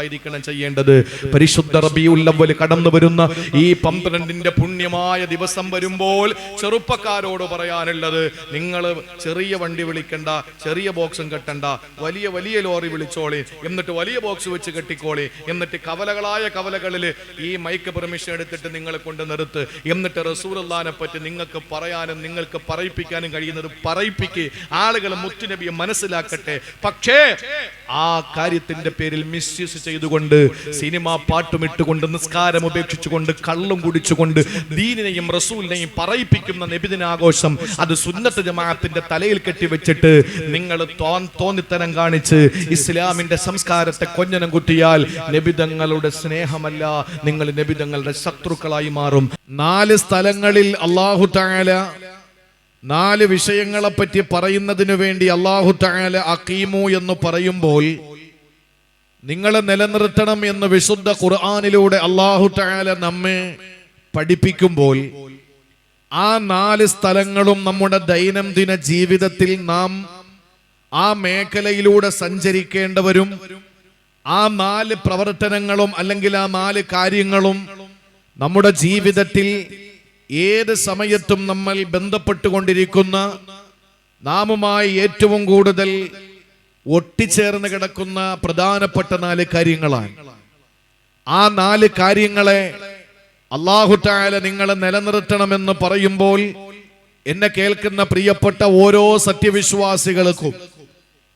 ആയിരിക്കണം ചെയ്യേണ്ടത്. പരിശുദ്ധ റബീഉൽ അവ്വൽ കടന്നു വരുന്ന ഈ 12ന്റെ പുണ്യമായ ദിവസം വരുമ്പോൾ ചെറുപ്പക്കാരോട് പറയാനുള്ളത്, നിങ്ങൾ ചെറിയ വണ്ടി വിളിക്കണ്ട, ചെറിയ ബോക്സും കെട്ടണ്ട, വലിയ വലിയ ലോറി വിളിച്ചോളി, എന്നിട്ട് വലിയ ബോക്സ് വെച്ച് കെട്ടിക്കോളി, എന്നിട്ട് കവലകളായ കവലകളിൽ ഈ മൈക്ക് പെർമിഷൻ എടുത്തിട്ട് നിങ്ങളെ കൊണ്ട് നിർത്ത്, എന്നിട്ട് റസൂലുള്ളാഹിനെ പറ്റി നിങ്ങൾക്ക് പറയാനും നിങ്ങൾക്ക് പറയിപ്പിക്കാനും കഴിയുന്നത് പറയിപ്പിക്ക്, ആളുകൾ മുത്തുനബിയെ മനസ്സിലാക്കട്ടെ. പക്ഷേ ആ കാര്യത്തിന്റെ പേരിൽ മിസ്യൂസ് ചെയ്തുകൊണ്ട്, സിനിമ പാട്ടുമിട്ടുകൊണ്ട്, നിസ്കാരം ഉപേക്ഷിച്ചുകൊണ്ട്, കള്ളും കുടിച്ചുകൊണ്ട് ദീനിനെയും റസൂലിനെയും പറയിപ്പിക്കുന്ന നബിദിനാഘോഷം അത് സുന്നത്ത് ജമാഅത്തിന്റെ തലയിൽ കെട്ടിവെച്ചിട്ട് നിങ്ങൾ തോന്നിത്തരം കാണിച്ച് ഇസ്ലാമിന്റെ സംസ്കാരത്തെ കൊഞ്ഞനം കുത്തിയാൽ നബിതങ്ങളുടെ സ്നേഹമല്ല, നിങ്ങൾ നബിതങ്ങളുടെ ശത്രുക്കളായി മാറും. 4 സ്ഥലങ്ങളിൽ അല്ലാഹു തആല 4 വിഷയങ്ങളെ പറ്റി പറയുന്നതിനു വേണ്ടി അല്ലാഹു തആല അഖീമു എന്ന് പറയുമ്പോൾ, നിങ്ങളെ നിലനിർത്തണം എന്ന് വിശുദ്ധ ഖുർആനിലൂടെ അല്ലാഹു തആല നമ്മെ പഠിപ്പിക്കുമ്പോൾ, ആ 4 സ്ഥലങ്ങളും നമ്മുടെ ദൈനംദിന ജീവിതത്തിൽ നാം ആ മേഖലയിലൂടെ സഞ്ചരിക്കേണ്ടവരും, ആ 4 പ്രവർത്തനങ്ങളും അല്ലെങ്കിൽ ആ 4 കാര്യങ്ങളും നമ്മുടെ ജീവിതത്തിൽ ഏത് സമയത്തും നമ്മൾ ബന്ധപ്പെട്ടുകൊണ്ടിരിക്കുന്ന, നാമുമായി ഏറ്റവും കൂടുതൽ ഒട്ടിച്ചേർന്ന് കിടക്കുന്ന പ്രധാനപ്പെട്ട 4 കാര്യങ്ങളാണ്. ആ 4 കാര്യങ്ങളെ അല്ലാഹു തആല നിങ്ങളെ നിലനിർത്തണമെന്ന് പറയുമ്പോൾ, എന്നെ കേൾക്കുന്ന പ്രിയപ്പെട്ട ഓരോ സത്യവിശ്വാസികൾക്കും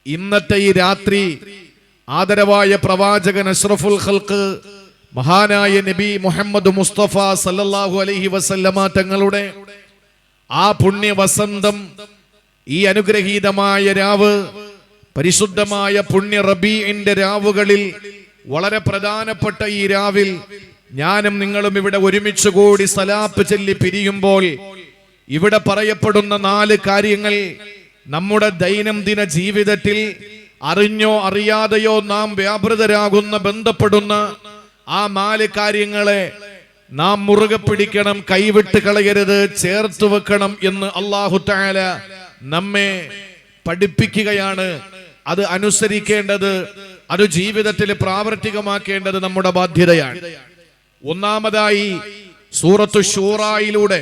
ഇന്നത്തെ ഈ രാത്രി ആദരവായ പ്രവാചകൻ അഷ്റഫുൽ ഖൽഖ് മഹാനായ നബി മുഹമ്മദ് മുസ്തഫ സല്ലല്ലാഹു അലൈഹി വസല്ലമ തങ്ങളുടെ ആ പുണ്യ വസന്തം, ഈ അനുഗ്രഹീതമായ രാവ്, പരിശുദ്ധമായ പുണ്യ റബീഇന്റെ രാവുകളിൽ വളരെ പ്രധാനപ്പെട്ട ഈ രാവിൽ ഞാനും നിങ്ങളും ഇവിടെ ഒരുമിച്ച് കൂടി സലാത്ത് ചൊല്ലി പിരിയുമ്പോൾ, ഇവിടെ പറയപ്പെടുന്ന 4 കാര്യങ്ങൾ നമ്മുടെ ദൈനംദിന ജീവിതത്തിൽ അറിഞ്ഞോ അറിയാതെയോ നാം വ്യാപൃതരാകുന്ന, ബന്ധപ്പെടുന്ന ആ 4 കാര്യങ്ങളെ നാം മുറുകെ പിടിക്കണം, കൈവിട്ട് കളയരുത്, ചേർത്ത് വെക്കണം എന്ന് അല്ലാഹു തആല നമ്മെ പഠിപ്പിക്കുകയാണ്. അത് അനുസരിക്കേണ്ടത്, അത് ജീവിതത്തിൽ പ്രാവർത്തികമാക്കേണ്ടത് നമ്മുടെ ബാധ്യതയാണ്. ഒന്നാമതായി സൂറത്തു ശൂറായിലൂടെ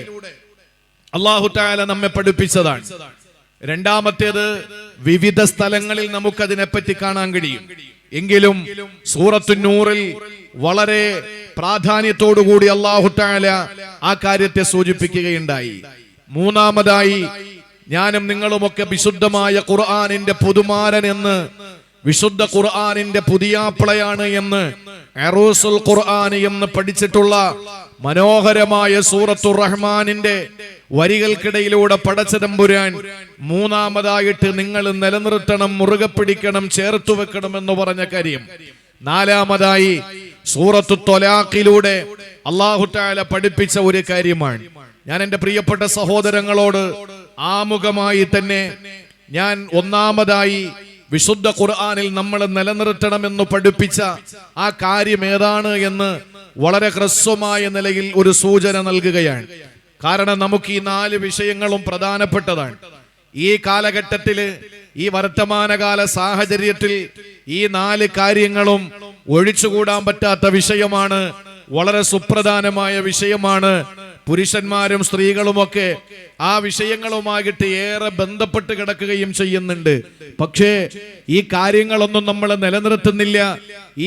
അല്ലാഹു തആല നമ്മെ പഠിപ്പിച്ചതാണ്. രണ്ടാമത്തേത് വിവിധ സ്ഥലങ്ങളിൽ നമുക്കതിനെപ്പറ്റി കാണാൻ കഴിയും. എങ്കിലും സൂറത്തു നൂറിൽ വളരെ പ്രാധാന്യത്തോടുകൂടി അല്ലാഹു തആല ആ കാര്യത്തെ സൂചിപ്പിക്കുകയുണ്ടായി. മൂന്നാമതായി ഞാനും നിങ്ങളുമൊക്കെ വിശുദ്ധമായ ഖുർആനിന്റെ പുതുമാരൻ എന്ന്, വിശുദ്ധ ഖുർആനിന്റെ പുതിയാപ്ലയാണ് എന്ന്, അറൂസുൽ ഖുർആൻ എന്ന് പഠിച്ചിട്ടുള്ള മനോഹരമായ സൂറത്തുർ റഹ്മാനിന്റെ വരികൾക്കിടയിലൂടെ പടച്ചതമ്പുരാൻ മൂന്നാമതായിട്ട് നിങ്ങൾ നിലനിർത്തണം, മുറുകെ പിടിക്കണം, ചേർത്തു വെക്കണം എന്ന് പറഞ്ഞ കാര്യം. നാലാമതായി സൂറത്തു ത്വലാഖിലൂടെ അല്ലാഹു തആല പഠിപ്പിച്ച ഒരു കാര്യമാണ്. ഞാൻ എൻ്റെ പ്രിയപ്പെട്ട സഹോദരങ്ങളോട് ആമുഖമായി തന്നെ ഞാൻ ഒന്നാമതായി വിശുദ്ധ ഖുർആനിൽ നമ്മൾ നിലനിർത്തണമെന്ന് പഠിപ്പിച്ച ആ കാര്യം ഏതാണ് എന്ന് വളരെ ഹ്രസ്വമായ നിലയിൽ ഒരു സൂചന നൽകുകയാണ്. കാരണം നമുക്ക് ഈ 4 വിഷയങ്ങളും പ്രധാനപ്പെട്ടതാണ്. ഈ കാലഘട്ടത്തില്, ഈ വർത്തമാനകാല സാഹചര്യത്തിൽ ഈ 4 കാര്യങ്ങളും ഒഴിച്ചുകൂടാൻ പറ്റാത്ത വിഷയമാണ്, വളരെ സുപ്രധാനമായ വിഷയമാണ്. പുരുഷന്മാരും സ്ത്രീകളുമൊക്കെ ആ വിഷയങ്ങളുമായിട്ട് ഏറെ ബന്ധപ്പെട്ട് കിടക്കുകയും ചെയ്യുന്നുണ്ട്. പക്ഷേ ഈ കാര്യങ്ങളൊന്നും നമ്മൾ നിലനിർത്തുന്നില്ല,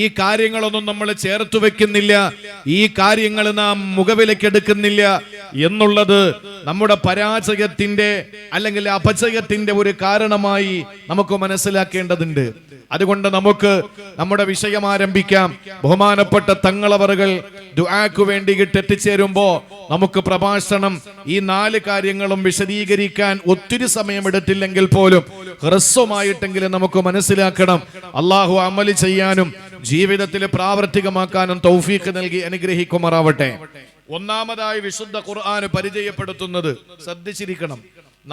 ഈ കാര്യങ്ങളൊന്നും നമ്മൾ ചേർത്ത് വെക്കുന്നില്ല, ഈ കാര്യങ്ങൾ നാം മുഖവിലക്കെടുക്കുന്നില്ല എന്നുള്ളത് നമ്മുടെ പരാജയത്തിന്റെ അല്ലെങ്കിൽ അപജയത്തിന്റെ ഒരു കാരണമായി നമുക്ക് മനസ്സിലാക്കേണ്ടതുണ്ട്. അതുകൊണ്ട് നമുക്ക് നമ്മുടെ വിഷയം ആരംഭിക്കാം. ബഹുമാനപ്പെട്ട തങ്ങളവറുകൾ ദുആക്ക് വേണ്ടിയിട്ട് എത്തിച്ചേരുമ്പോ നമുക്ക് പ്രഭാഷണം ഈ 4 കാര്യങ്ങളും വിശദീകരിക്കാൻ ഒത്തിരി സമയമെടുത്തില്ലെങ്കിൽ പോലും ഹ്രസ്വമായിട്ടെങ്കിലും നമുക്ക് മനസ്സിലാക്കണം. അല്ലാഹു അമല് ചെയ്യാനും ജീവിതത്തിൽ പ്രാവർത്തികമാക്കാനും തൗഫീഖ് നൽകി അനുഗ്രഹിക്കുമാറാവട്ടെ. ഒന്നാമതായി വിശുദ്ധ ഖുർആൻ പരിചയപ്പെടുത്തുന്നത്, ശ്രദ്ധിച്ചിരിക്കണം,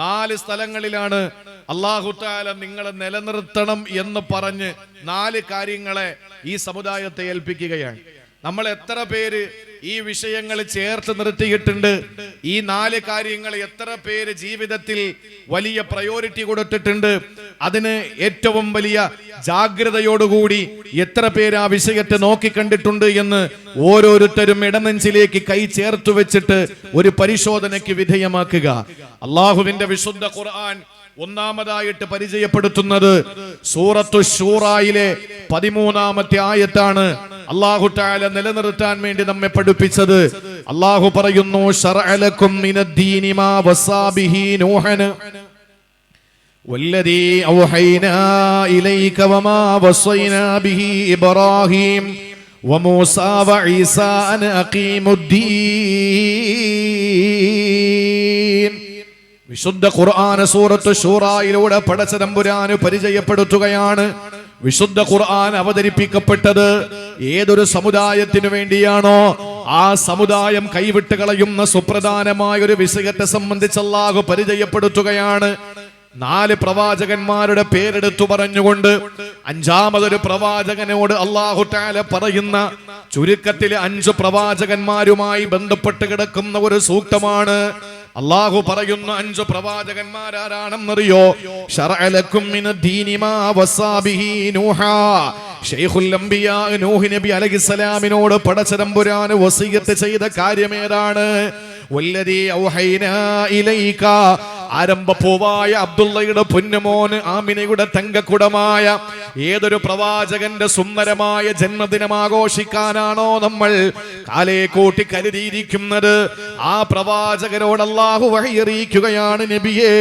4 സ്ഥലങ്ങളിലാണ് അല്ലാഹു തആല നിങ്ങളെ നിലനിർത്തണം എന്ന് പറഞ്ഞ് 4 കാര്യങ്ങളെ ഈ സമുദായത്തെ ഏൽപ്പിക്കുകയാണ്. നമ്മൾ എത്ര പേര് ഈ വിഷയങ്ങൾ ചേർത്ത് നിർത്തിയിട്ടുണ്ട്? ഈ 4 കാര്യങ്ങൾ എത്ര പേര് ജീവിതത്തിൽ വലിയ പ്രയോറിറ്റി കൊടുത്തിട്ടുണ്ട്? അതിന് ഏറ്റവും വലിയ ജാഗ്രതയോടുകൂടി എത്ര പേര് ആ വിഷയത്തെ നോക്കിക്കണ്ടിട്ടുണ്ട് എന്ന് ഓരോരുത്തരും ഇടനെഞ്ചിലേക്ക് കൈ ചേർത്ത് വെച്ചിട്ട് ഒരു പരിശോധനയ്ക്ക് വിധേയമാക്കുക. അള്ളാഹുവിന്റെ വിശുദ്ധ ഖുർആൻ ഒന്നാമതായിട്ട് പരിചയപ്പെടുത്തുന്നത് സൂറത്തു ശൂറായിലെ 13-ാമത്തെ ആയത്താണ്. അല്ലാഹു തആല നിലനിർത്താൻ വേണ്ടി നമ്മെ പഠിപ്പിച്ചത്. അല്ലാഹു പറയുന്നു, ശറഅ ലക്കും മിനദ്ദീനി മാ വസാ ബിഹി നൂഹൻ വല്ലദീ ഔഹൈനാ ഇലൈക വമാ വസൈനാ ബിഹി ഇബ്രാഹീം വമൂസാ വഈസാ അൻ അഖീമുദ്ദീൻ. വിശുദ്ധ ഖുർആൻ സൂറത്ത് ശൂറായിലൂടെ പടച്ച തമ്പുരാന് പരിചയപ്പെടുത്തുകയാണ്. വിശുദ്ധ ഖുർആൻ അവതരിപ്പിക്കപ്പെട്ടത് ഏതൊരു സമുദായത്തിനു വേണ്ടിയാണോ ആ സമുദായം കൈവിട്ട് കളയുന്ന സുപ്രധാനമായ ഒരു വിഷയത്തെ സംബന്ധിച്ച് അല്ലാഹു പരിചയപ്പെടുത്തുകയാണ്. 4 പ്രവാചകന്മാരുടെ പേരെടുത്തു പറഞ്ഞുകൊണ്ട് 5ാമതൊരു പ്രവാചകനോട് അല്ലാഹു തആല പറയുന്ന ചുരുക്കത്തിൽ 5 പ്രവാചകന്മാരുമായി ബന്ധപ്പെട്ട് കിടക്കുന്ന ഒരു സൂക്തമാണ്. അല്ലാഹു പറയുന്ന 5 പ്രവാചകന്മാരാരാണെന്നറിയോ? ശറഅ ലക്കും മിനദ്ദീനി മാ വസാ ബിഹി നൂഹ. ശൈഖുൽ അംബിയാ നൂഹ് നബി അലൈഹിസ്സലാമിനോട് പടച്ച തമ്പുരാൻ വസിയത്ത് ചെയ്ത കാര്യമേതാണ്? വല്ലദീ ഔഹൈനാ ഇലൈക. ആരംഭപ്പൂവായ അബ്ദുള്ളയുടെ പൊന്നുമോന് ആമിനയുടെ തങ്കക്കുടമായ ഏതൊരു പ്രവാചകന്റെ സുന്ദരമായ ജന്മദിനം ആഘോഷിക്കാനാണോ നമ്മൾ കാലേ കൂട്ടി കരുതിയിരിക്കുന്നത്, ആ പ്രവാചകരോട് അല്ലാഹു വഹിയറിയിക്കുകയാണ്, നബിയേ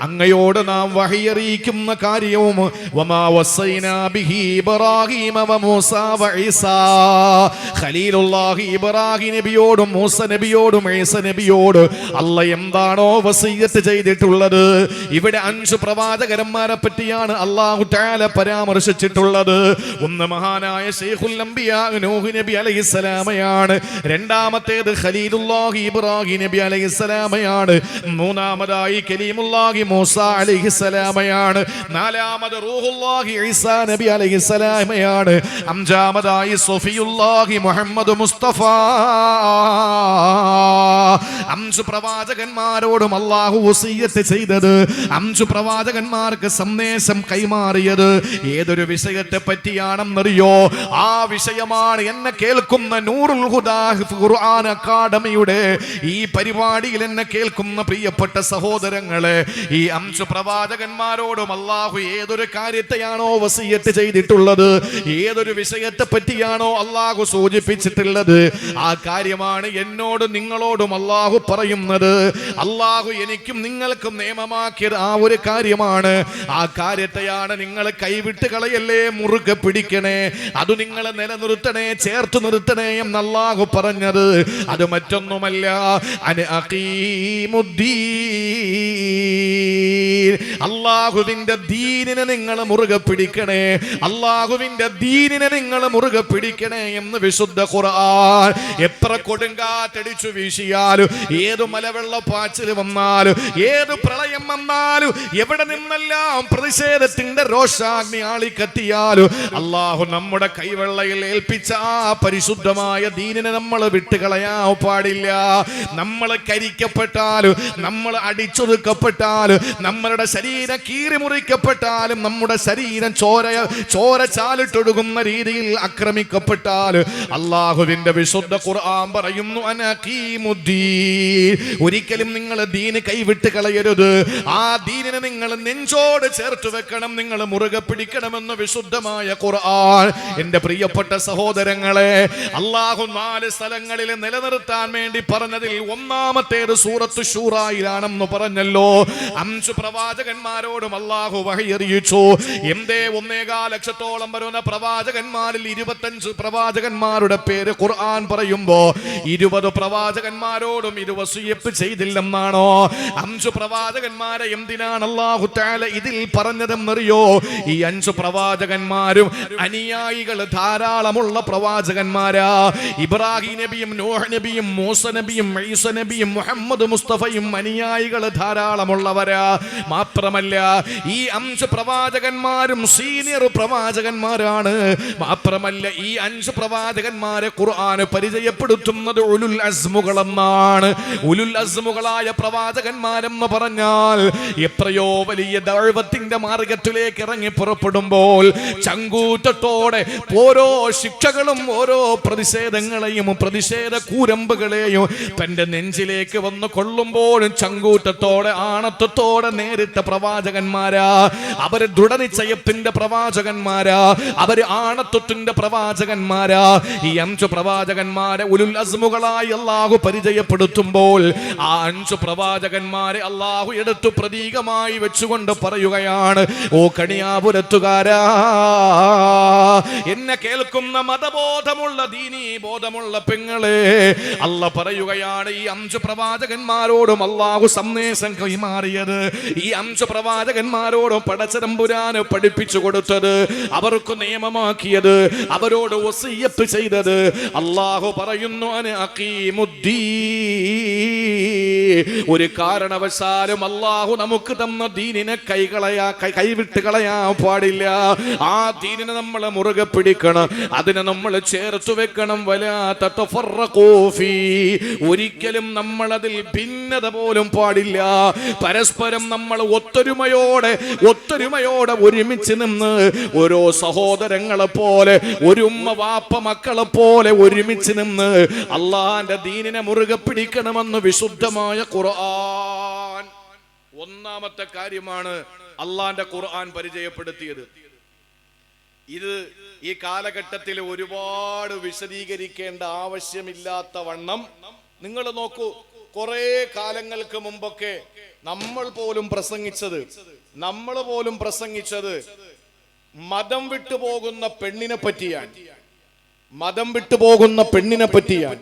അങ്ങയോട് നാം വഹിയറിയിക്കുന്ന കാര്യവും വമാ വസൈനാ ബിഹി ഇബ്രാഹീമ വമൂസാ വഈസാ. ഖലീലുല്ലാഹി ഇബ്രാഹിം നബിയോടും മൂസ നബിയോടും ഈസ നബിയോട് അല്ലാഹ് എന്താണോ വസിയത്ത് ചെയ്തിട്ടുള്ളത്. ഇവിടെ 5 പ്രവാചകന്മാരെ പറ്റിയാണ് അല്ലാഹു തആല പരാമർശിച്ചിട്ടുള്ളത്. ഒന്ന് മഹാനായ ശൈഖുൽ അംബിയാ നൂഹ് നബി അലൈഹിസ്സലാമയാണ്. രണ്ടാമത്തേത് ഖലീലുല്ലാഹി ഇബ്രാഹിം നബി അലൈഹിസ്സലാമയാണ്. മൂന്നാമതായി കലീമുല്ലാഹി മൂസ അലൈഹിസ്സലാമയാണ്. നാലാമത് റൂഹുല്ലാഹി ഈസാ നബി അലൈഹിസ്സലാമയാണ്. അഞ്ചാമതായി സഫിയുല്ലാഹി മുഹമ്മദ് മുസ്തഫ. 5 പ്രവാചകന്മാരോടും അല്ലാഹു വസിയത്ത് ചെയ്തത്, 5 പ്രവാചകന്മാർക്ക് സന്ദേശം കൈമാറിയത് ഏതൊരു വിഷയത്തെ പറ്റിയാണെന്നറിയോ? ആ വിഷയമാണ് എന്നെ കേൾക്കുന്ന നൂറുൽ ഹുദാ ഖുർആൻ അക്കാദമിയുടെ ഈ പരിപാടിയിൽ എന്നെ കേൾക്കുന്ന പ്രിയപ്പെട്ട സഹോദരങ്ങളെ, ഈ 5 പ്രവാചകന്മാരോടും അല്ലാഹു ഏതൊരു കാര്യത്തെയാണോ വസിയത്ത് ചെയ്തിട്ടുള്ളത്, ഏതൊരു വിഷയത്തെ പറ്റിയാണോ അല്ലാഹു സൂചിപ്പിച്ചിട്ടുള്ളത്, ആ കാര്യമാണ് എന്നോട് നിങ്ങളോടും അല്ലാഹു പറയുന്നത്. അല്ലാഹു എനിക്കും നിങ്ങൾക്കും നിയമമാക്കിയത് ആ ഒരു കാര്യമാണ്. ആ കാര്യത്തെയാണ് നിങ്ങൾ കൈവിട്ട് കളയല്ലേ, മുറുകെ പിടിക്കണേ, അത് നിങ്ങൾ നിലനിർത്തണേ, ചേർത്ത് നിർത്തണേ എന്ന് അല്ലാഹു പറഞ്ഞത്. അത് മറ്റൊന്നുമല്ല, അൻ അഖീമുദ്ദീൻ. അല്ലാഹുവിന്റെ ദീനിനെ നിങ്ങൾ മുറുകെ പിടിക്കണേ, അല്ലാഹുവിന്റെ ദീനിനെ നിങ്ങൾ മുറുകെ പിടിക്കണേ എന്ന് വിശുദ്ധ ഖുർആൻ. എത്ര കൊടുങ്കാറ്റടിച്ചു വീശിയാലും, ഏതു മലവെള്ളപ്പാച്ചിൽ വന്നാലും, ഏത് പ്രളയം വന്നാലും, എവിടെ നിന്നെല്ലാം പ്രതിഷേധത്തിന്റെ രോഷാഗ്നി ആളിക്കത്തിയാലും, അല്ലാഹു നമ്മുടെ കൈവെള്ളയിൽ ഏൽപ്പിച്ച ആ പരിശുദ്ധമായ ദീനിനെ നമ്മൾ വിട്ടുകളയാൻ പാടില്ല. നമ്മൾ കരിക്കപ്പെട്ടാലും, നമ്മൾ അടിച്ചൊതുക്കപ്പെട്ടാലും, നമ്മളുടെ ശരീരം കീറിമുറിക്കപ്പെട്ടാലും, നമ്മുടെ ശരീരം ചോര ചാലിട്ടൊഴുകുന്ന രീതിയിൽ ആക്രമിക്കപ്പെട്ടാലും, അല്ലാഹുവിന്റെ വിശുദ്ധ ഖുർആൻ പറയുന്നു, അൻ അഖീമുദ്ദീൻ. ഒരിക്കലും നിങ്ങൾ ദീന് കൈവിട്ട് കളയരുത്. ആ ദീനിനെ നിങ്ങൾ നെഞ്ചോട് ചേർത്ത് വെക്കണം, നിങ്ങൾ മുറുകെ പിടിക്കണമെന്ന് വിശുദ്ധമായ ഖുർആൻ. എന്റെ പ്രിയപ്പെട്ട സഹോദരങ്ങളെ, അല്ലാഹു 4 സ്ഥലങ്ങളിൽ നിലനിർത്താൻ വേണ്ടി പറഞ്ഞതിൽ ഒന്നാമത്തേത് സൂറത്ത് ശൂറായിലാണെന്ന് പറഞ്ഞല്ലോ. 5 പ്രവാചകന്മാരോടും അല്ലാഹു വഹിയറിയിച്ചു. എന്തേ 1.25 ലക്ഷത്തോളം വരുന്ന പ്രവാചകന്മാരിൽ 25 പ്രവാചകന്മാരുടെ പേര് ഖുർആൻ പറയുമ്പോ 20 പ്രവാചകന്മാരോടും ഇത് വസിയത്ത് ചെയ്തില്ലെന്നാണോ? 5 പ്രവാചകന്മാരെ എന്തിനാണ് അല്ലാഹു തആല ഇതിൽ പറഞ്ഞതെന്നറിയോ? ഈ 5 പ്രവാചകന്മാരും അനുയായികൾ ധാരാളമുള്ള പ്രവാചകന്മാരാ. ഇബ്രാഹിം നബിയും നൂഹ് നബിയും മൂസ നബിയും ഈസ നബിയും മുഹമ്മദ് മുസ്തഫയും അനുയായികൾ ധാരാളമുള്ളവരാ. മാത്രമല്ല ഈ 5 പ്രവാചകന്മാരും സീനിയർ പ്രവാചകന്മാരാണ്. മാത്രമല്ല ഈ 5 പ്രവാചകന്മാരെ ഖുർആൻ പരിചയപ്പെടുത്തുന്നത് ഉലുൽ അസ്മുകളെന്നാണ്. ഉലുൽ അസ്മുകളായ പ്രവാചകന്മാരെന്ന് പറഞ്ഞാൽ എത്രയോ വലിയ ദഅവത്തിന്റെ മാർഗത്തിലേക്ക് ഇറങ്ങി പുറപ്പെടുമ്പോൾ ചങ്കൂറ്റത്തോടെ ഓരോ ശിക്ഷകളും ഓരോ പ്രതിഷേധങ്ങളെയും പ്രതിഷേധ കൂരമ്പുകളെയും തന്റെ നെഞ്ചിലേക്ക് വന്ന് കൊള്ളുമ്പോഴും ചങ്കൂറ്റത്തോടെ ആണത്വത്തോടെ നേരിട്ട പ്രവാചകന്മാരാ. അവര് ദൃഢനിശ്ചയത്തിന്റെ പ്രവാചകന്മാരാ, അവര് ആണത്വത്തിന്റെ പ്രവാചകന്മാരാ. ഈ 5 പ്രവാചകന്മാരെ ഉലുൽ അസ്മുകളായി അല്ലാഹു പരിചയപ്പെടുത്തുമ്പോൾ ആ 5 പ്രവാചകന്മാരെ അല്ലാഹു എടുത്തു പ്രതീകമായി വെച്ചുകൊണ്ട് പറയുകയാണ്, ഓ കണിയാപുരത്തുകാരാ, എന്നെ കേൾക്കുന്ന മതബോധമുള്ള ദീനീ ബോധമുള്ള പെങ്ങളെ, അല്ല പറയുകയാണ് ഈ 5 പ്രവാചകന്മാരോടും അല്ലാഹു സന്ദേശം കൈമാറിയത്, ഈ 5 പ്രവാചകന്മാരോടും പടച്ചതമ്പുരാന് പഠിപ്പിച്ചു കൊടുത്തത്, അവർക്ക് നിയമമാക്കിയത്, അവരോട് വസിയ്യത്ത് ചെയ്തത് അല്ലാഹു പറയുന്നു, ഒരു കാരണവശാലും അല്ലാഹു നമുക്ക് തന്ന ദീനിനെ കൈവിട്ട് കളയാൻ പാടില്ല. ആ ദീനിനെ നമ്മൾ മുറുകെ പിടിക്കണം, അതിനെ നമ്മൾ ചേർത്ത് വെക്കണം. ഒരിക്കലും നമ്മൾ അതിൽ ഭിന്നത പോലും പാടില്ല. പരസ്പരം നമ്മൾ ഒത്തൊരുമയോടെ ഒരുമിച്ച് നിന്ന് ഓരോ സഹോദരങ്ങളെ പോലെ, ഒരു ഉമ്മ വാപ്പ മക്കളെ പോലെ ഒരുമിച്ച് നിന്ന് അള്ളാന്റെ ദീനിനെ മുറുകെ പിടിക്കണമെന്ന് വിശുദ്ധമായ ഖുർആൻ. ഒന്നാമത്തെ കാര്യമാണ് അള്ളാന്റെ ഖുർആൻ പരിചയപ്പെടുത്തിയത്. ഇത് ഈ കാലഘട്ടത്തിൽ ഒരുപാട് വിശദീകരിക്കേണ്ട ആവശ്യമില്ലാത്ത വണ്ണം നിങ്ങൾ നോക്കൂ. കുറെ കാലങ്ങൾക്ക് മുമ്പൊക്കെ നമ്മൾ പോലും പ്രസംഗിച്ചത് മതം വിട്ടുപോകുന്ന പെണ്ണിനെ പറ്റിയാണ്. മതം വിട്ടുപോകുന്ന പെണ്ണിനെ പറ്റിയാണ്.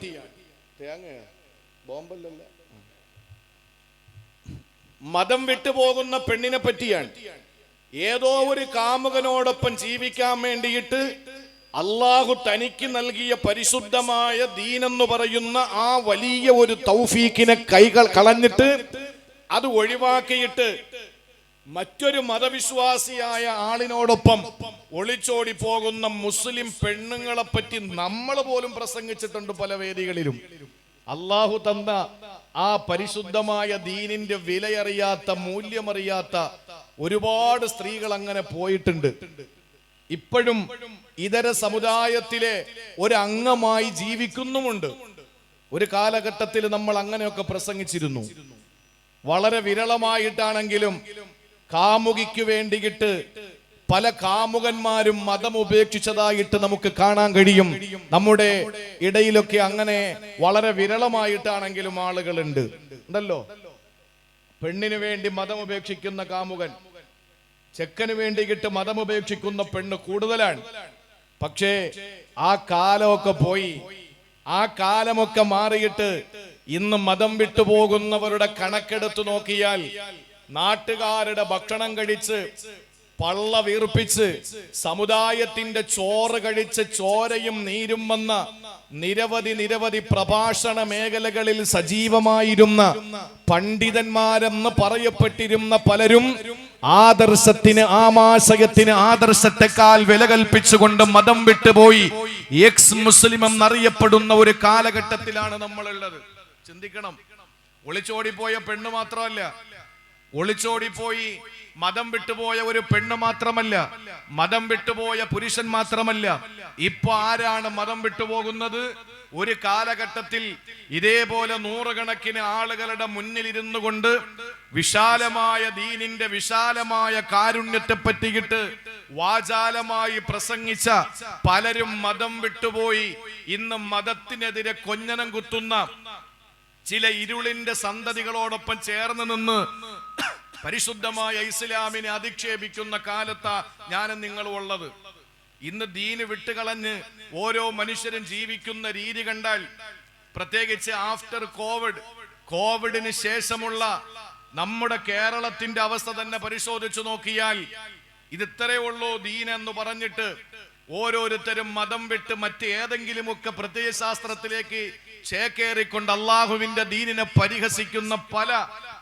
ബോംബല്ലല്ല, മതം വിട്ടുപോകുന്ന പെണ്ണിനെ പറ്റിയാണ്. ഏതോ ഒരു കാമുകനോടൊപ്പം ജീവിക്കാൻ വേണ്ടിയിട്ട് അള്ളാഹു തനിക്ക് നൽകിയ പരിശുദ്ധമായ ദീനെന്ന് പറയുന്ന ആ വലിയ ഒരു തൗഫീക്കിനെ കളഞ്ഞിട്ട് അത് ഒഴിവാക്കിയിട്ട് മറ്റൊരു മതവിശ്വാസിയായ ആളിനോടൊപ്പം ഒളിച്ചോടി പോകുന്ന മുസ്ലിം പെണ്ണുങ്ങളെ പറ്റി നമ്മൾ പോലും പ്രസംഗിച്ചിട്ടുണ്ട് പല വേദികളിലും. അള്ളാഹു തന്ന ആ പരിശുദ്ധമായ ദീനിന്റെ വിലയറിയാത്ത, മൂല്യമറിയാത്ത ഒരുപാട് സ്ത്രീകൾ അങ്ങനെ പോയിട്ടുണ്ട്. ഇപ്പോഴും ഇതര സമുദായത്തിലെ ഒരു അംഗമായി ജീവിക്കുന്നുമുണ്ട്. ഒരു കാലഘട്ടത്തിൽ നമ്മൾ അങ്ങനെയൊക്കെ പ്രസംഗിച്ചിരുന്നു. വളരെ വിരളമായിട്ടാണെങ്കിലും കാമുകിക്ക് വേണ്ടിയിട്ട് പല കാമുകന്മാരും മതം ഉപേക്ഷിച്ചതായിട്ട് നമുക്ക് കാണാൻ കഴിയും. നമ്മുടെ ഇടയിലൊക്കെ അങ്ങനെ വളരെ വിരളമായിട്ടാണെങ്കിലും ആളുകളുണ്ട്, ഉണ്ടല്ലോ. പെണ്ണിന് വേണ്ടി മതം ഉപേക്ഷിക്കുന്ന കാമുകൻ, ചെക്കന് വേണ്ടിയിട്ട് മതം ഉപേക്ഷിക്കുന്ന പെണ്ണ് കൂടുതലാണ്. പക്ഷേ ആ കാലമൊക്കെ പോയി, ആ കാലമൊക്കെ മാറിയിട്ട് ഇന്ന് മതം വിട്ടുപോകുന്നവരുടെ കണക്കെടുത്തു നോക്കിയാൽ നാട്ടുകാരുടെ ഭക്ഷണം കഴിച്ച് പള്ള വീർപ്പിച്ച് സമുദായത്തിന്റെ ചോറ് കഴിച്ച് ചോരയും നീരും വന്ന നിരവധി പ്രഭാഷണ മേഖലകളിൽ സജീവമായിരുന്ന പണ്ഡിതന്മാരെന്ന് പറയപ്പെട്ടിരുന്ന പലരും ആദർശത്തിന്, ആമാശയത്തിന് ആദർശത്തെക്കാൾ വില കൽപ്പിച്ചുകൊണ്ട് മതം വിട്ടുപോയി എക്സ് മുസ്ലിം എന്നറിയപ്പെടുന്ന ഒരു കാലഘട്ടത്തിലാണ് നമ്മളുള്ളത്. ചിന്തിക്കണം. ഒളിച്ചോടിപ്പോയ പെണ്ണ് മാത്രമല്ല, ഒളിച്ചോടിപ്പോയി മതം വിട്ടുപോയ ഒരു പെണ്ണ് മാത്രമല്ല, മതം വിട്ടുപോയ പുരുഷൻ മാത്രമല്ല. ഇപ്പൊ ആരാണ് മതം വിട്ടുപോകുന്നത്? ഒരു കാലഘട്ടത്തിൽ ഇതേപോലെ നൂറുകണക്കിന് ആളുകളുടെ മുന്നിൽ ഇരുന്നു കൊണ്ട് വിശാലമായ ദീനിന്റെ വിശാലമായ കാരുണ്യത്തെ പറ്റിയിട്ട് വാചാലമായി പ്രസംഗിച്ച പലരും മതം വിട്ടുപോയി ഇന്ന് മതത്തിനെതിരെ കൊഞ്ഞനം കുത്തുന്ന ചില ഇരുളിന്റെ സന്തതികളോടൊപ്പം ചേർന്ന് നിന്ന് പരിശുദ്ധമായ ഇസ്ലാമിനെ അധിക്ഷേപിക്കുന്ന കാലത്താ ഞാനും നിങ്ങളും ഉള്ളത്. ഇന്ന് ദീന് വിട്ടുകളഞ്ഞ് ഓരോ മനുഷ്യരും ജീവിക്കുന്ന രീതി കണ്ടാൽ, പ്രത്യേകിച്ച് ആഫ്റ്റർ കോവിഡിന് ശേഷമുള്ള നമ്മുടെ കേരളത്തിന്റെ അവസ്ഥ തന്നെ പരിശോധിച്ചു നോക്കിയാൽ ഇത് ഇത്രയേ ഉള്ളൂ ദീൻ എന്ന് പറഞ്ഞിട്ട് ഓരോരുത്തരും മതം വിട്ട് മറ്റേതെങ്കിലുമൊക്കെ പ്രത്യയശാസ്ത്രത്തിലേക്ക് ചേക്കേറിക്കൊണ്ട് അള്ളാഹുവിന്റെ ദീനിനെ പരിഹസിക്കുന്ന പല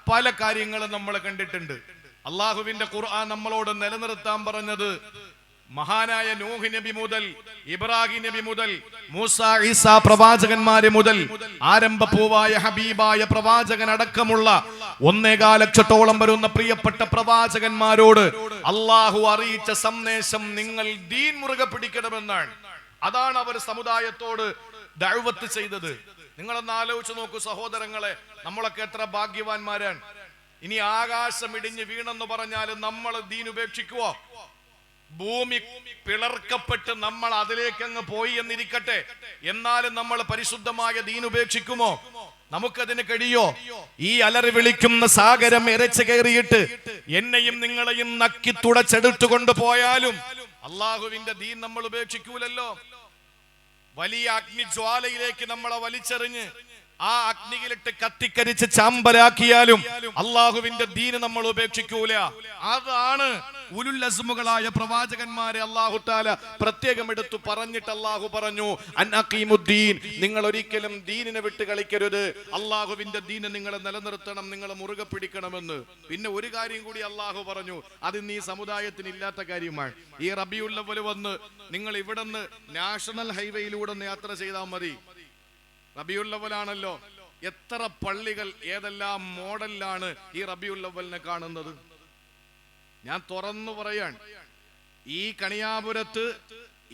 പല കാര്യങ്ങളും നമ്മൾ കണ്ടിട്ടുണ്ട്. അള്ളാഹുവിന്റെ ഖുർആൻ നമ്മളോട് നിലനിർത്താൻ പറഞ്ഞത് മഹാനായ നൂഹ് നബി മുതൽ ഇബ്രാഹിം നബി മുതൽ മൂസ ഈസ പ്രവാചകന്മാരെ മുതൽ ആരംഭപൂവായ ഹബീബായ പ്രവാചകൻ അടക്കമുള്ള 1.25 ലക്ഷത്തോളം വരുന്ന പ്രിയപ്പെട്ട പ്രവാചകന്മാരോട് അള്ളാഹു അറിയിച്ച സന്ദേശം നിങ്ങൾ ദീൻ മുറുകെ പിടിക്കണമെന്നാണ്. അതാണ് അവർ സമുദായത്തോട് ദഅവത്ത് ചെയ്തത്. നിങ്ങളൊന്ന് ആലോചിച്ച് നോക്കൂ സഹോദരങ്ങളെ, നമ്മളൊക്കെ എത്ര ഭാഗ്യവാന്മാരാണ്. ഇനി ആകാശം ഇടിഞ്ഞ് വീണെന്ന് പറഞ്ഞാലും നമ്മൾ ദീൻ ഉപേക്ഷിക്കുവോ? ഭൂമി പിളർക്കപ്പെട്ട് നമ്മൾ അതിലേക്ക് അങ്ങ് പോയി എന്നിരിക്കട്ടെ, എന്നാലും നമ്മൾ പരിശുദ്ധമായ ദീൻ ഉപേക്ഷിക്കുമോ? നമുക്കതിന് കഴിയോ? ഈ അലറി വിളിക്കുന്ന സാഗരം ഇരച്ചു കയറിയിട്ട് എന്നെയും നിങ്ങളെയും നക്കി തുടച്ചെടുത്തുകൊണ്ട് പോയാലും അള്ളാഹുവിന്റെ ദീൻ നമ്മൾ ഉപേക്ഷിക്കൂലല്ലോ. വലിയ അഗ്നിജ്വാലയിലേക്ക് നമ്മളെ വലിച്ചെറിഞ്ഞ് ആ അഗ്നിയിലിട്ട് കത്തിക്കരിച്ച് ചാമ്പലാക്കിയാലും അള്ളാഹുവിന്റെ ദീന് നമ്മൾ ഉപേക്ഷിക്കൂല. അതാണ് ഉലുൽ അസ്മുകളായ പ്രവാചകന്മാരെ അല്ലാഹു തആല പ്രത്യേകം എടുത്തു പറഞ്ഞിട്ട് അല്ലാഹു പറഞ്ഞു, അൻഅഖീമുദ്ദീൻ, നിങ്ങൾ ഒരിക്കലും ദീനിനെ വിട്ട് കളിക്കരുത്, അള്ളാഹുവിന്റെ ദീന് നിങ്ങൾ നിലനിർത്തണം, നിങ്ങൾ മുറുകെ പിടിക്കണമെന്ന്. പിന്നെ ഒരു കാര്യം കൂടി അല്ലാഹു പറഞ്ഞു, അത് ഈ സമുദായത്തിന് ഇല്ലാത്ത കാര്യമാണ്. ഈ റബീഉൽ അവ്വൽ വന്ന് നിങ്ങൾ ഇവിടുന്ന് നാഷണൽ ഹൈവേയിലൂടെ യാത്ര ചെയ്താൽ മതി. റബീഉൽ അവ്വലാണല്ലോ. എത്ര പള്ളികൾ ഏതെല്ലാം മോഡലിലാണ് ഈ റബീഉൽ അവ്വലിനെ കാണുന്നത്. ഞാൻ തുറന്നു പറയാൻ, ഈ കണിയാപുരത്ത്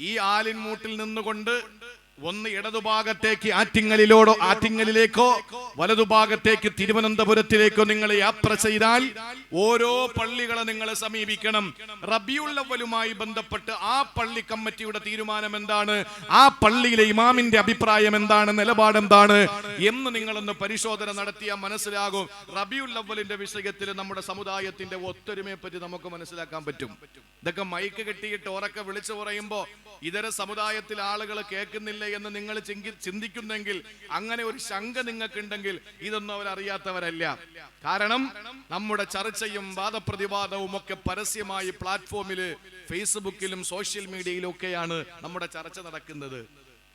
ഈ ആലിൻമൂട്ടിൽ നിന്നുകൊണ്ട് ഒന്ന് ഇടതുഭാഗത്തേക്ക് ആറ്റിങ്ങലിലേക്കോ വലതുഭാഗത്തേക്ക് തിരുവനന്തപുരത്തിലേക്കോ നിങ്ങൾ യാത്ര ചെയ്താൽ ഓരോ പള്ളികളെ നിങ്ങൾ സമീപിക്കണം. റബീഉൽ അവ്വലുമായി ബന്ധപ്പെട്ട് ആ പള്ളി കമ്മിറ്റിയുടെ തീരുമാനം എന്താണ്, ആ പള്ളിയിലെ ഇമാമിന്റെ അഭിപ്രായം എന്താണ്, നിലപാടെന്താണ് എന്ന് നിങ്ങളൊന്ന് പരിശോധന നടത്തിയാൽ മനസ്സിലാകും. റബീഉൽ അവ്വലിന്റെ വിഷയത്തിൽ നമ്മുടെ സമുദായത്തിന്റെ ഒത്തൊരുമയെ പറ്റി നമുക്ക് മനസ്സിലാക്കാൻ പറ്റും. ഇതൊക്കെ മൈക്ക് കെട്ടിയിട്ട് ഉറക്കെ വിളിച്ചു പറയുമ്പോ ഇതര സമുദായത്തിൽ ആളുകൾ കേൾക്കുന്നില്ല എന്ന് നിങ്ങൾ ചിന്തിക്കുന്നെങ്കിൽ, അങ്ങനെ ഒരു ശങ്ക നിങ്ങൾക്കുണ്ടെങ്കിൽ ഇതൊന്നും അവരറിയാത്തവരല്ല. കാരണം നമ്മുടെ ചർച്ചയും വാദപ്രതിവാദവും ഒക്കെ പരസ്യമായി പ്ലാറ്റ്ഫോമില് ഫേസ്ബുക്കിലും സോഷ്യൽ മീഡിയയിലും ഒക്കെയാണ് നമ്മുടെ ചർച്ച നടക്കുന്നത്.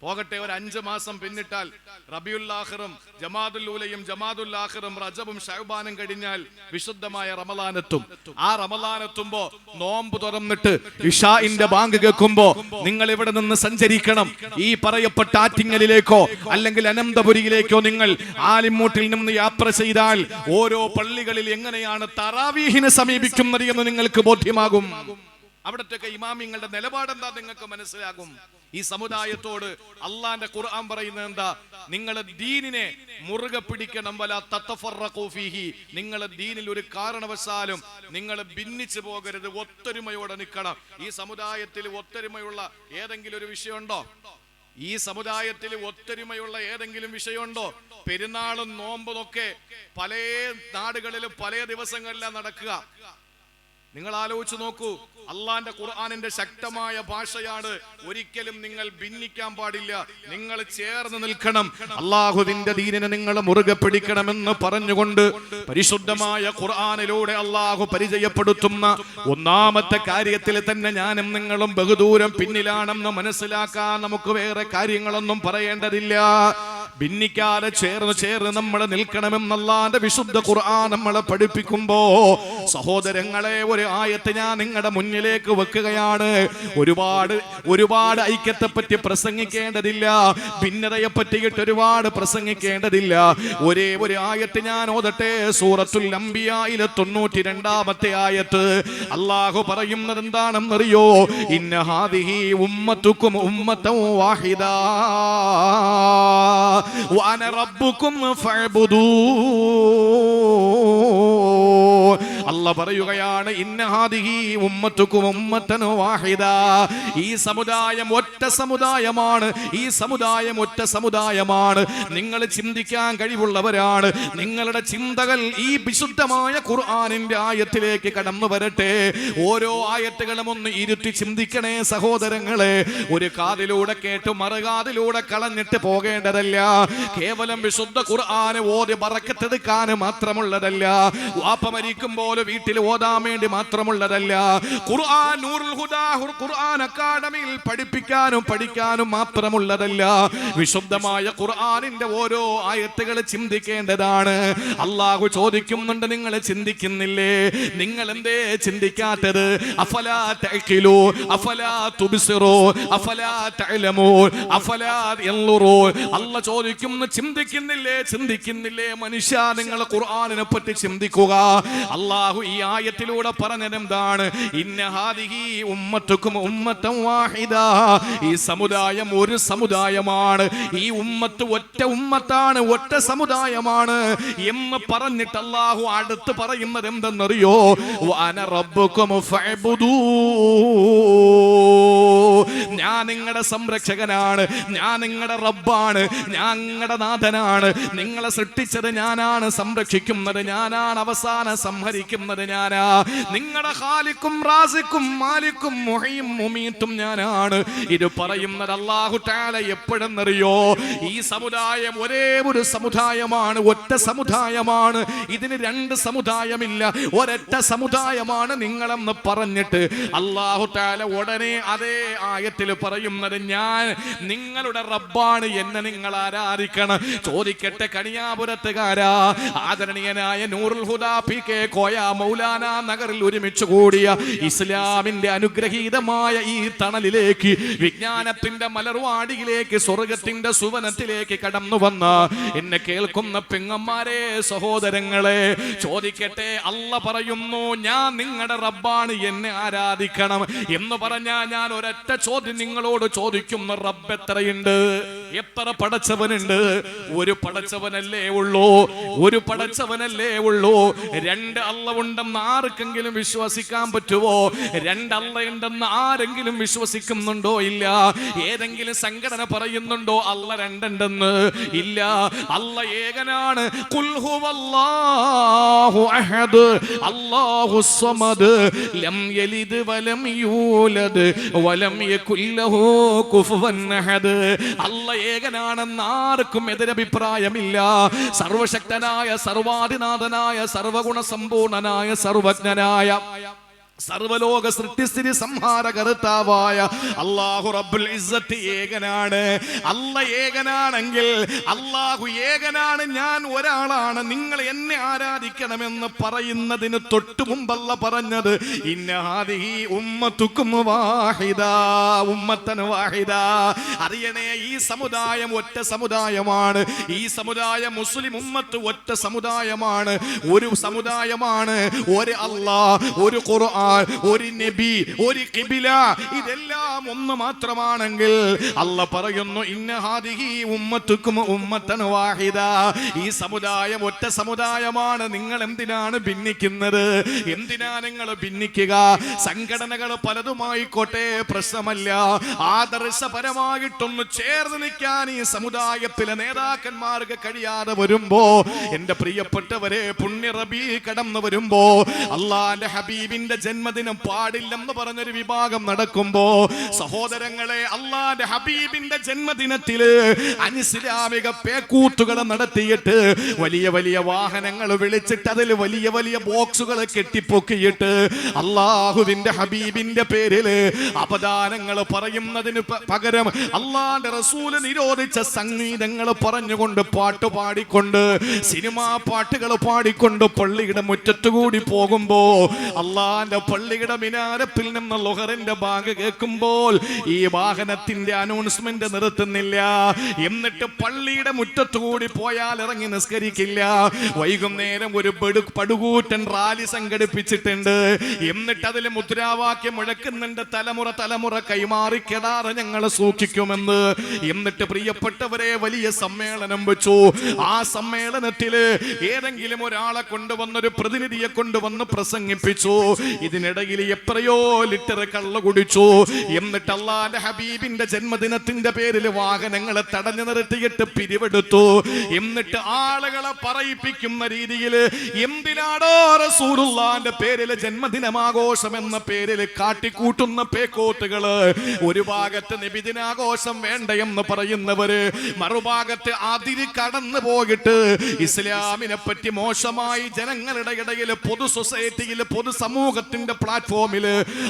പോകട്ടെ, ഒരു 5 മാസം പിന്നിട്ടാൽ റബീഉൽ ആഖിറും ജമാദുൽ ഊലയും ജമാദുൽ ആഖിറും റജബും ശഅബാനും കഴിഞ്ഞാൽ വിശുദ്ധമായ റമളാനെത്തും. ആ റമളാനെത്തുമ്പോ നോമ്പ് തുറന്നിട്ട് ഇശാഇന്റെ ബാങ്ക് കേൾക്കുമ്പോ നിങ്ങൾ ഇവിടെ നിന്ന് സഞ്ചരിക്കണം. ഈ പറയപ്പെട്ട ആറ്റിങ്ങലിലേക്കോ അല്ലെങ്കിൽ അനന്തപുരിയിലേക്കോ നിങ്ങൾ ആലിമൂട്ടിൽ നിന്ന് യാത്ര ചെയ്താൽ ഓരോ പള്ളികളിൽ എങ്ങനെയാണ് തറാവീഹിനെ സമീപിക്കുന്നത് എന്ന് നിങ്ങൾക്ക് ബോധ്യമാകും. അവിടത്തെ ഇമാമിങ്ങളുടെ നിലപാടെന്താ നിങ്ങൾക്ക് മനസ്സിലാകും. ഈ സമുദായത്തോട് അള്ളാന്റെ ഖുർആൻ പറയുന്നത് എന്താ, നിങ്ങൾ ദീനിനെ മുറുകെ പിടിക്കണം. വലാ തതഫറഖൂ ഫീഹി, നിങ്ങൾ ദീനിൽ ഒരു കാരണവശാലും നിങ്ങൾ ഭിന്നിച്ചു പോകരുത്, ഒത്തൊരുമയോടെ നിൽക്കണം. ഈ സമുദായത്തിൽ ഒത്തൊരുമയുള്ള ഏതെങ്കിലും ഒരു വിഷയമുണ്ടോ? ഈ സമുദായത്തിൽ ഒത്തൊരുമയുള്ള ഏതെങ്കിലും വിഷയമുണ്ടോ? പെരുന്നാളും നോമ്പുമൊക്കെ പല നാടുകളിലും പല ദിവസങ്ങളിലാണ് നടക്കുക. നിങ്ങൾ ആലോചിച്ച് നോക്കൂ, അള്ളാന്റെ ഖുർആനിന്റെ ശക്തമായ ഭാഷയാണ്. ഒരിക്കലും നിങ്ങൾ ഭിന്നിക്കാൻ പാടില്ല, നിങ്ങൾ ചേർന്ന് നിൽക്കണം, അള്ളാഹുവിന്റെ ദീനിനെ നിങ്ങൾ മുറുകെ പിടിക്കണമെന്ന് പറഞ്ഞുകൊണ്ട് പരിശുദ്ധമായ ഖുർആനിലൂടെ അള്ളാഹു പരിചയപ്പെടുത്തുന്ന ഒന്നാമത്തെ കാര്യത്തിൽ തന്നെ ഞാനും നിങ്ങളും ബഹുദൂരം പിന്നിലാണെന്ന് മനസ്സിലാക്കാൻ നമുക്ക് വേറെ കാര്യങ്ങളൊന്നും പറയേണ്ടതില്ല. ഭിന്നിക്കാതെ ചേർന്ന് നമ്മൾ നിൽക്കണമെന്ന് അല്ലാഹുവിന്റെ വിശുദ്ധ ഖുർആൻ നമ്മളെ പഠിപ്പിക്കുമ്പോ സഹോദരങ്ങളെ, ഒരു ആയത്ത് ഞാൻ നിങ്ങളുടെ മുന്നിലേക്ക് വെക്കുകയാണ്. ഒരുപാട് ഐക്യത്തെ പറ്റി പ്രസംഗിക്കേണ്ടതില്ല, ഭിന്നതയെ പറ്റിയിട്ട് ഒരുപാട് പ്രസംഗിക്കേണ്ടതില്ല. ഒരേ ഒരു ആയത്ത് ഞാൻ ഓതട്ടെ. സൂറത്തുൽ അംബിയായിലെ 92-ാമത്തെ ആയത്ത് അല്ലാഹു പറയുന്നത് എന്താണെന്നറിയോ? ഇന്ന ഹാദിഹി ഉമ്മത്തുക്കും ഉമ്മത്തൻ വാഹിദാ വഅന റബ്ബുക്കും ഫഅബ്ദൂ. അല്ലാഹ് പറയുകയാണ്, ഇന്ന ഹാദിഹി ഉമ്മത്തുക്കും ഉമ്മത്തൻ വാഹിദാ, ഈ സമുദായം ഒറ്റ സമുദായമാണ്, ഈ സമുദായം ഒറ്റ സമുദായമാണ്. നിങ്ങൾ ചിന്തിക്കാൻ കഴിവുള്ളവരാണ്. നിങ്ങളുടെ ചിന്തകൾ ഈ വിശുദ്ധമായ ഖുർആനിന്റെ ആയത്തിലേക്ക് കടന്നു വരട്ടെ. ഓരോ ആയത്തുകളും ഒന്ന് ഇരുത്തി ചിന്തിക്കണേ സഹോദരങ്ങളെ. ഒരു കാതിലൂടെ കേട്ട് മറുകാതിലൂടെ കളഞ്ഞിട്ട് പോകേണ്ടതല്ല. കേവലം വിശുദ്ധ ഖുർആന് ഓതി ബറക്കത്തെടുക്കാൻ മാത്രമുള്ളതല്ല. വാപ്പ മരിക്കുമ്പോൾ പോലെ വീട്ടിൽ ഓതാൻ വേണ്ടി മാത്രമുള്ളതല്ല. ഖുർആൻ നൂറുൽ ഹുദാ ഖുർആൻ അക്കാദമിയിൽ പഠിക്കാനും മാത്രമുള്ളതല്ല. വിശുദ്ധമായ ഖുർആനിന്റെ ഓരോ ആയത്തുകൾ ചിന്തിക്കേണ്ടതാണ്. അല്ലാഹു ചോദിക്കുന്നുണ്ട്, നിങ്ങൾ ചിന്തിക്കുന്നില്ലേ? നിങ്ങൾ എന്തേ ചിന്തിക്കാത്തത്? അഫലാ തഅഖിലൂ അഫലാ തുബ്സിറൂ അഫലാ തഅലമൂ അഫലാ യൻളുറൂ. അല്ലാഹു ചോദിക്കുന്നു, ചിന്തിക്കുന്നില്ലേ മനുഷ്യ, നിങ്ങൾ ഖുർആനിനെ പറ്റി ചിന്തിക്കുക. അല്ലാഹു ഈ ആയത്തിലൂടെ പറഞ്ഞതെന്താണ്? ഇന്ന ഹാദിഹി ഉമ്മത്തുക്കും ഉമ്മത്തൻ വാഹിദ. ഈ സമുദായം ഒരു സമുദായമാണ്, ഈ ഉമ്മത്ത് ഒറ്റ ഉമ്മത്താണ്, ഒറ്റ സമുദായമാണ് എന്ന് പറഞ്ഞിട്ട് അല്ലാഹു അടുത്ത് പറയുന്നത് എന്തെന്നറിയോ? വഅന റബ്ബുക്കും ഫഅബ്ദൂ. ഞാൻ നിങ്ങളുടെ സംരക്ഷകനാണ്, ഞാൻ നിങ്ങളുടെ റബ്ബാണ്, ഞാൻ നിങ്ങളുടെ നാഥനാണ്. നിങ്ങളെ സൃഷ്ടിച്ചത് ഞാനാണ്, സംരക്ഷിക്കുന്നത് ഞാനാണ്, അവസാനം സംഹരിക്കുന്നത് ഞാനാ. നിങ്ങളുടെ ഖാലിക്കും റാസിക്കും മാലിക്കും മുഹയ്യും മുമീത്തും ഞാനാണ്. ഇത് പറയുന്നത് അല്ലാഹു തആല എപ്പോഴെന്നറിയോ? ഈ സമുദായം ഒരേ ഒരു സമുദായമാണ്, ഒറ്റ സമുദായമാണ്. ഇതിന് രണ്ട് സമുദായമില്ല, ഒരൊറ്റ സമുദായമാണ് നിങ്ങളെന്ന് പറഞ്ഞിട്ട് അല്ലാഹു തആല ഉടനെ അതേ ആയത്തിൽ പറയുന്നത്, ഞാൻ നിങ്ങളുടെ റബ്ബാണ്, എന്നെ നിങ്ങൾ ആരാധിക്കണം. ചോദിക്കട്ടെ കണിയാപുരത്തുകാരാ, ആദരണീയനായ നൂറുൽ ഹുദാ PK കോയ മൗലാന നഗറിൽ ഒരുമിച്ച് കൂടിയ ഇസ്ലാമിന്റെ അനുഗ്രഹീതമായ ഈ തണലിലേക്ക്, വിജ്ഞാനത്തിന്റെ മലർവാടിയിലേക്ക്, സ്വർഗത്തിന്റെ സുവനത്തിലേക്ക് കടന്നു വന്ന എന്നെ കേൾക്കുന്ന പെങ്ങന്മാരെ, സഹോദരങ്ങളെ, ചോദിക്കട്ടെ, അല്ല പറയുന്നു ഞാൻ നിങ്ങളുടെ റബ്ബാണ്, എന്നെ ആരാധിക്കണം എന്ന് പറഞ്ഞാൽ ഞാൻ ഒരൊറ്റ ചോദ്യം നിങ്ങളോട് ചോദിക്കുന്നു, റബ്ബ് എത്രയുണ്ട്? എത്ര പടച്ചവനുണ്ട്? ഒരു പടച്ചവനല്ലേ ഉള്ളൂ, ഒരു പടച്ചവനല്ലേ ഉള്ളൂ. രണ്ട് അല്ല ഉണ്ടെന്ന് ആർക്കെങ്കിലും വിശ്വസിക്കാൻ പറ്റുമോ? രണ്ടല്ല ഉണ്ടെന്ന് ആരെങ്കിലും വിശ്വസിക്കുന്നുണ്ടോ? ഇല്ല. ഏതെങ്കിലും സംഘടന പറയുന്നുണ്ടോ അല്ല രണ്ടുണ്ടെന്ന്? ഇല്ല. അല്ല ഏകനാണ്. ഖുൽ ഹുവല്ലാഹു അഹദ് അല്ലാഹുസ് സമദ് ലം യലിദ് വലം യൂലദ് വലം യകുൽ ലഹു കുഫുവൻ അഹദ്. അല്ല ഏകനാണെന്ന് ആർക്കും എതിരഭിപ്രായമില്ല. സർവശക്തനായ, സർവാധിനാഥനായ, സർവഗുണ സമ്പൂർണനായ, സർവജ്ഞനായ, സർവലോക സൃഷ്ടിസ്ഥിതി സംഹാരകർത്താവായ അല്ലാഹു റബ്ബുൽ ഇസ്സത്ത് ഏകനാണ്. അല്ല ഏകനാണെങ്കിൽ, അല്ലാഹു ഏകനാണ്, ഞാൻ ഒരാളാണ്, നിങ്ങൾ എന്നെ ആരാധിക്കണമെന്ന് പറയുന്നതിന് തൊട്ടു മുമ്പല്ല പറഞ്ഞത്, ഇന്ന ഹാദിഹി ഉമ്മത്തുക്കും വാഹിദ ഉമ്മത്തൻ വാഹിദ. അറിയണേ, ഈ സമുദായം ഒറ്റ സമുദായമാണ്. ഈ സമുദായം മുസ്ലിം ഉമ്മത്ത് ഒറ്റ സമുദായമാണ്, ഒരു സമുദായമാണ്. ഒരു അല്ലാഹ്, ഒരു ഖുർആൻ, ഒരു നബി, ഒരു ഖിബില, ഇതെല്ലാം ഒന്ന് മാത്രമാണെങ്കിൽ അല്ല പറയുന്നു, ഇന്ന ഹാദിഹി ഉമ്മത്തുക്കും ഉമ്മത്തൻ വാഹിദ. ഈ സമുദായം ഒറ്റ സമുദായമാണ്. നിങ്ങൾ എന്തിനാണ് ഭിന്നിക്കുന്നത്? എന്തിനാ നിങ്ങൾ ഭിന്നിക്കുക? സംഘടനകൾ പലതുമായിക്കോട്ടെ, പ്രശ്നമല്ല. ആദർശപരമായിട്ടൊന്ന് ചേർന്ന് നിൽക്കാൻ ഈ സമുദായത്തിലെ നേതാക്കന്മാർക്ക് കഴിയാതെ വരുമ്പോ, എന്റെ പ്രിയപ്പെട്ടവരെ, പുണ്യ റബീ കടന്നു വരുമ്പോ, അല്ലാഹുവിന്റെ ഹബീബിന്റെ ജന്മദിനം പാടില്ലെന്ന് പറഞ്ഞൊരു വിഭാഗം നടക്കുമ്പോ, സഹോദരങ്ങളെ, അല്ലാഹുവിന്റെ ഹബീബിന്റെ ജന്മദിനത്തില് അനിസ്ലാമിക പേക്കൂത്തുകൾ നടത്തിയിട്ട്, വലിയ വലിയ വാഹനങ്ങൾ വിളിച്ചിട്ട് അതിൽ വലിയ വലിയ ബോക്സുകൾ കെട്ടിപ്പൊക്കിയിട്ട് അല്ലാഹുവിന്റെ ഹബീബിന്റെ പേരില് അപദാനങ്ങൾ പറയുന്നതിന് പകരം അല്ലാഹുവിന്റെ റസൂല് നിരോധിച്ച സംഗീതങ്ങൾ പറഞ്ഞുകൊണ്ട്, പാട്ട് പാടിക്കൊണ്ട്, സിനിമാ പാട്ടുകൾ പാടിക്കൊണ്ട് പള്ളിയുടെ മുറ്റത്തുകൂടി പോകുമ്പോ, അല്ലാഹുവിന്റെ പള്ളിയുടെ മിനാരത്തിൽ നിന്ന് ലുഹറിന്റെ ബാങ്ക് കേൾക്കുമ്പോൾ ഈ വാഹനത്തിന്റെ അനൗൺസ്മെന്റ് നിർത്തുന്നില്ല. എന്നിട്ട് പള്ളിയുടെ മുറ്റത്തുകൂടി പോയാൽ ഇറങ്ങി നിസ്കരിക്കില്ല. വൈകുന്നേരം ഒരു പടുകൂറ്റൻ റാലി സംഘടിപ്പിച്ചിട്ടുണ്ട്. എന്നിട്ട് അതിൽ മുദ്രാവാക്യം മുഴക്കുന്നുണ്ട്, തലമുറ തലമുറ കൈമാറിക്കെടാറ് ഞങ്ങൾ സൂക്ഷിക്കുമെന്ന്. എന്നിട്ട് പ്രിയപ്പെട്ടവരെ, വലിയ സമ്മേളനം വെച്ചു. ആ സമ്മേളനത്തില് ഏതെങ്കിലും ഒരാളെ കൊണ്ടുവന്നൊരു പ്രതിനിധിയെ കൊണ്ടുവന്ന് പ്രസംഗിപ്പിച്ചു. ഇത് ഇതിനിടയിൽ എത്രയോ ലിറ്റർ കള്ളു കുടിച്ചു. എന്നിട്ട് അല്ലാഹുവിന്റെ ഹബീബിന്റെ ജന്മദിനത്തിന്റെ പേരിൽ വാഹനങ്ങളെ തടഞ്ഞു നിർത്തിയിട്ട് പിരിവെടുത്തു. എന്നിട്ട് ആളുകളെ പറയിപ്പിക്കുന്ന രീതിയിൽ എന്തിനാണോ റസൂലുള്ളാഹിന്റെ പേരിൽ ജന്മദിനമാഘോഷം എന്ന പേരിൽ കാട്ടിക്കൂട്ടുന്ന പേക്കോട്ടുകള്? ഒരു ഭാഗത്ത് നബിദിനാഘോഷം വേണ്ട എന്ന് പറയുന്നവര്, മറുഭാഗത്ത് അതിര് കടന്നു പോയിട്ട് ഇസ്ലാമിനെ പറ്റി മോശമായി ജനങ്ങളുടെ ഇടയിൽ, പൊതു സൊസൈറ്റിയിൽ, പൊതു സമൂഹത്തിന്റെ പ്ലാറ്റ്ഫോമിൽ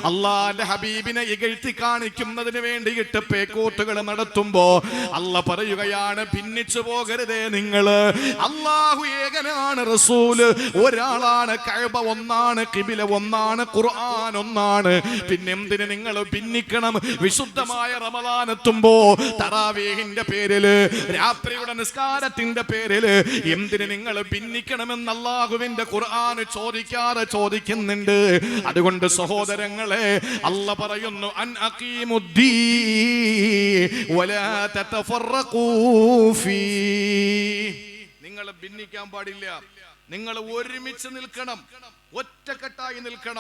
അള്ളാന്റെ ഹബീബിനെ ഇകഴ്ത്തി കാണിക്കുന്നതിന് വേണ്ടിയിട്ട് പേക്കോട്ടുകൾ നടത്തുമ്പോ അള്ളാഹ് പറയുകയാണ്, ഭിന്നിച്ചു പോകരുതേ നിങ്ങള്. അള്ളാഹു ഏകനാണ്, റസൂല് ഒരാളാണ്, കഅബ ഒന്നാണ്, ഖിബില ഒന്നാണ്, ഖുർആൻ ഒന്നാണ്. പിന്നെ എന്തിന് നിങ്ങൾ ഭിന്നിക്കണം? വിശുദ്ധമായ റമദാൻ എത്തുമ്പോ തറാവീഹിന്റെ പേരില്, രാത്രിയുടെ നിസ്കാരത്തിന്റെ പേരില് എന്തിന് നിങ്ങൾ ഭിന്നിക്കണമെന്ന് അല്ലാഹുവിന്റെ ഖുർആൻ ചോദിക്കുന്നുണ്ട്. അതുകൊണ്ട് സഹോദരങ്ങളെ, അല്ലാഹ് പറയുന്നു, അൻ അഖീമുദ്ദീൻ വലാ തതഫറഖൂ ഫീ. നിങ്ങൾ ഭിന്നിക്കാൻ പാടില്ല, നിങ്ങൾ ഒരുമിച്ച് നിൽക്കണം, ഒറ്റക്കെട്ടായി നിൽക്കണം.